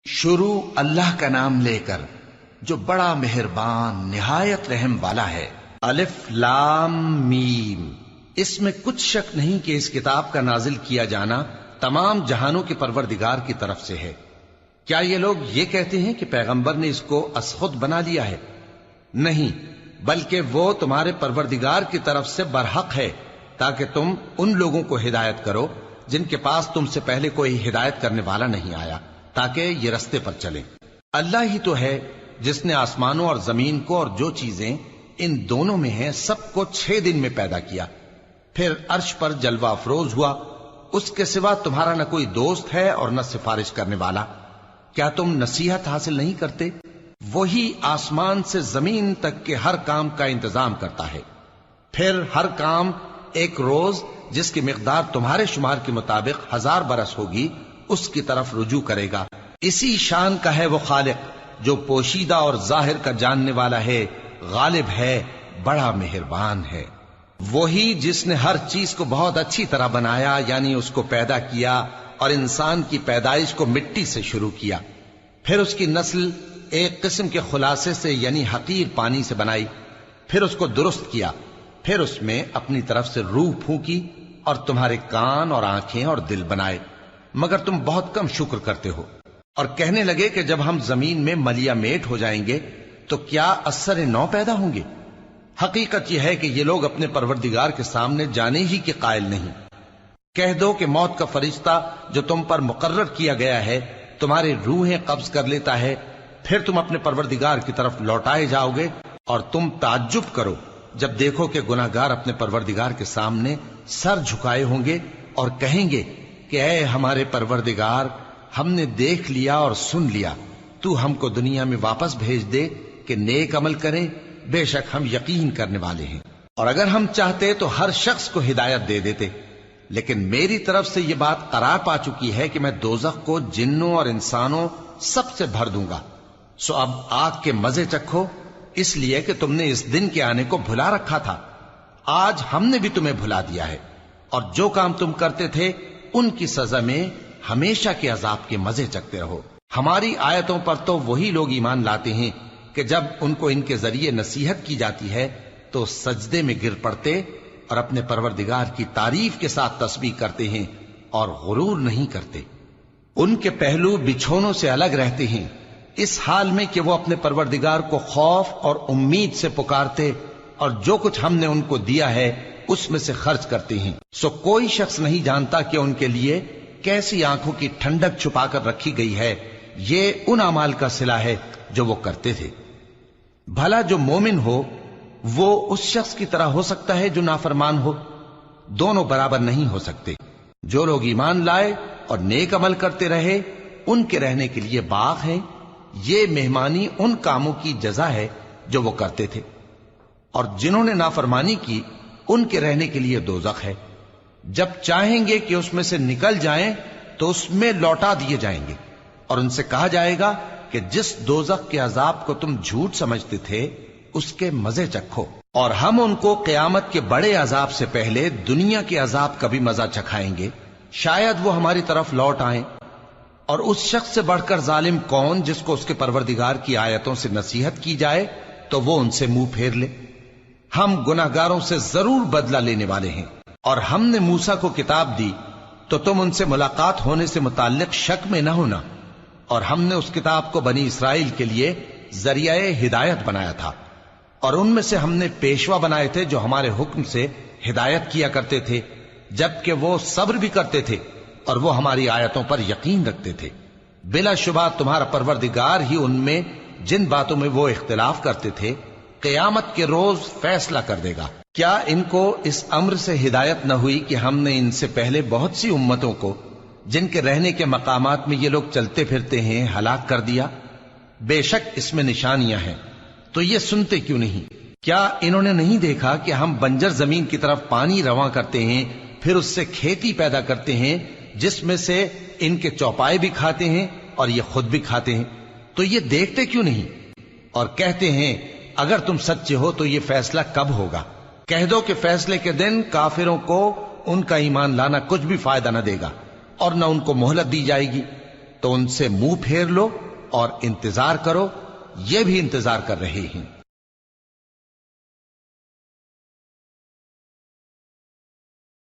شروع اللہ کا نام لے کر جو بڑا مہربان نہایت رحم والا ہے۔ الف لام میم۔ اس میں کچھ شک نہیں کہ اس کتاب کا نازل کیا جانا تمام جہانوں کے پروردگار کی طرف سے ہے۔ کیا یہ لوگ یہ کہتے ہیں کہ پیغمبر نے اس کو از خود بنا لیا ہے؟ نہیں، بلکہ وہ تمہارے پروردگار کی طرف سے برحق ہے، تاکہ تم ان لوگوں کو ہدایت کرو جن کے پاس تم سے پہلے کوئی ہدایت کرنے والا نہیں آیا، تاکہ یہ رستے پر چلیں۔ اللہ ہی تو ہے جس نے آسمانوں اور زمین کو اور جو چیزیں ان دونوں میں ہیں سب کو 6 دن میں پیدا کیا، پھر عرش پر جلوہ افروز ہوا۔ اس کے سوا تمہارا نہ کوئی دوست ہے اور نہ سفارش کرنے والا۔ کیا تم نصیحت حاصل نہیں کرتے؟ وہی آسمان سے زمین تک کے ہر کام کا انتظام کرتا ہے، پھر ہر کام ایک روز جس کی مقدار تمہارے شمار کے مطابق 1000 برس ہوگی اس کی طرف رجوع کرے گا۔ اسی شان کا ہے وہ خالق جو پوشیدہ اور ظاہر کا جاننے والا ہے، غالب ہے، بڑا مہربان ہے۔ وہی جس نے ہر چیز کو بہت اچھی طرح بنایا، یعنی اس کو پیدا کیا اور انسان کی پیدائش کو مٹی سے شروع کیا، پھر اس کی نسل ایک قسم کے خلاصے سے یعنی حقیر پانی سے بنائی، پھر اس کو درست کیا، پھر اس میں اپنی طرف سے روح پھونکی اور تمہارے کان اور آنکھیں اور دل بنائے، مگر تم بہت کم شکر کرتے ہو۔ اور کہنے لگے کہ جب ہم زمین میں ملیا میٹ ہو جائیں گے تو کیا اثر نو پیدا ہوں گے؟ حقیقت یہ ہے کہ یہ لوگ اپنے پروردگار کے سامنے جانے ہی کے قائل نہیں۔ کہہ دو کہ موت کا فرشتہ جو تم پر مقرر کیا گیا ہے تمہاری روحیں قبض کر لیتا ہے، پھر تم اپنے پروردگار کی طرف لوٹائے جاؤ گے، اور تم تعجب کرو جب دیکھو کہ گناہگار اپنے پروردگار کے سامنے سر جھکائے ہوں گے اور کہیں گے کہ اے ہمارے پروردگار، ہم نے دیکھ لیا اور سن لیا، تو ہم کو دنیا میں واپس بھیج دے کہ نیک عمل کریں، بے شک ہم یقین کرنے والے ہیں۔ اور اگر ہم چاہتے تو ہر شخص کو ہدایت دے دیتے، لیکن میری طرف سے یہ بات قرار پا چکی ہے کہ میں دوزخ کو جنوں اور انسانوں سب سے بھر دوں گا۔ سو اب آگ کے مزے چکھو، اس لیے کہ تم نے اس دن کے آنے کو بھلا رکھا تھا۔ آج ہم نے بھی تمہیں بھلا دیا ہے، اور جو کام تم کرتے تھے ان کی سزا میں ہمیشہ کے عذاب کے مزے چکتے رہو۔ ہماری آیتوں پر تو وہی لوگ ایمان لاتے ہیں کہ جب ان کو ان کے ذریعے نصیحت کی جاتی ہے تو سجدے میں گر پڑتے اور اپنے پروردگار کی تعریف کے ساتھ تسبیح کرتے ہیں اور غرور نہیں کرتے۔ ان کے پہلو بچھونوں سے الگ رہتے ہیں، اس حال میں کہ وہ اپنے پروردگار کو خوف اور امید سے پکارتے اور جو کچھ ہم نے ان کو دیا ہے اس میں سے خرچ کرتے ہیں۔ سو کوئی شخص نہیں جانتا کہ ان کے لیے کیسی آنکھوں کی ٹھنڈک چھپا کر رکھی گئی ہے، یہ ان اعمال کا صلہ ہے جو وہ کرتے تھے۔ بھلا جو مومن ہو وہ اس شخص کی طرح ہو سکتا ہے جو نافرمان ہو؟ دونوں برابر نہیں ہو سکتے۔ جو لوگ ایمان لائے اور نیک عمل کرتے رہے ان کے رہنے کے لیے باغ ہے، یہ مہمانی ان کاموں کی جزا ہے جو وہ کرتے تھے، اور جنہوں نے نافرمانی کی ان کے رہنے کے لیے دوزخ ہے، جب چاہیں گے کہ اس میں سے نکل جائیں تو اس میں لوٹا دیے جائیں گے، اور ان سے کہا جائے گا کہ جس دوزخ کے عذاب کو تم جھوٹ سمجھتے تھے اس کے مزے چکھو، اور ہم ان کو قیامت کے بڑے عذاب سے پہلے دنیا کے عذاب کا بھی مزہ چکھائیں گے، شاید وہ ہماری طرف لوٹ آئیں۔ اور اس شخص سے بڑھ کر ظالم کون جس کو اس کے پروردگار کی آیتوں سے نصیحت کی جائے تو وہ ان سے منہ پھیر لے۔ ہم گناہگاروں سے ضرور بدلہ لینے والے ہیں۔ اور ہم نے موسیٰ کو کتاب دی تو تم ان سے ملاقات ہونے سے متعلق شک میں نہ ہونا، اور ہم نے اس کتاب کو بنی اسرائیل کے لیے ذریعہ ہدایت بنایا تھا، اور ان میں سے ہم نے پیشوا بنائے تھے جو ہمارے حکم سے ہدایت کیا کرتے تھے، جبکہ وہ صبر بھی کرتے تھے اور وہ ہماری آیتوں پر یقین رکھتے تھے۔ بلا شبہ تمہارا پروردگار ہی ان میں جن باتوں میں وہ اختلاف کرتے تھے قیامت کے روز فیصلہ کر دے گا۔ کیا ان کو اس امر سے ہدایت نہ ہوئی کہ ہم نے ان سے پہلے بہت سی امتوں کو جن کے رہنے کے مقامات میں یہ لوگ چلتے پھرتے ہیں ہلاک کر دیا؟ بے شک اس میں نشانیاں ہیں، تو یہ سنتے کیوں نہیں؟ کیا انہوں نے نہیں دیکھا کہ ہم بنجر زمین کی طرف پانی رواں کرتے ہیں، پھر اس سے کھیتی پیدا کرتے ہیں جس میں سے ان کے چوپائے بھی کھاتے ہیں اور یہ خود بھی کھاتے ہیں؟ تو یہ دیکھتے کیوں نہیں؟ اور کہتے ہیں اگر تم سچے ہو تو یہ فیصلہ کب ہوگا؟ کہہ دو کہ فیصلے کے دن کافروں کو ان کا ایمان لانا کچھ بھی فائدہ نہ دے گا اور نہ ان کو مہلت دی جائے گی۔ تو ان سے منہ پھیر لو اور انتظار کرو، یہ بھی انتظار کر رہی ہیں۔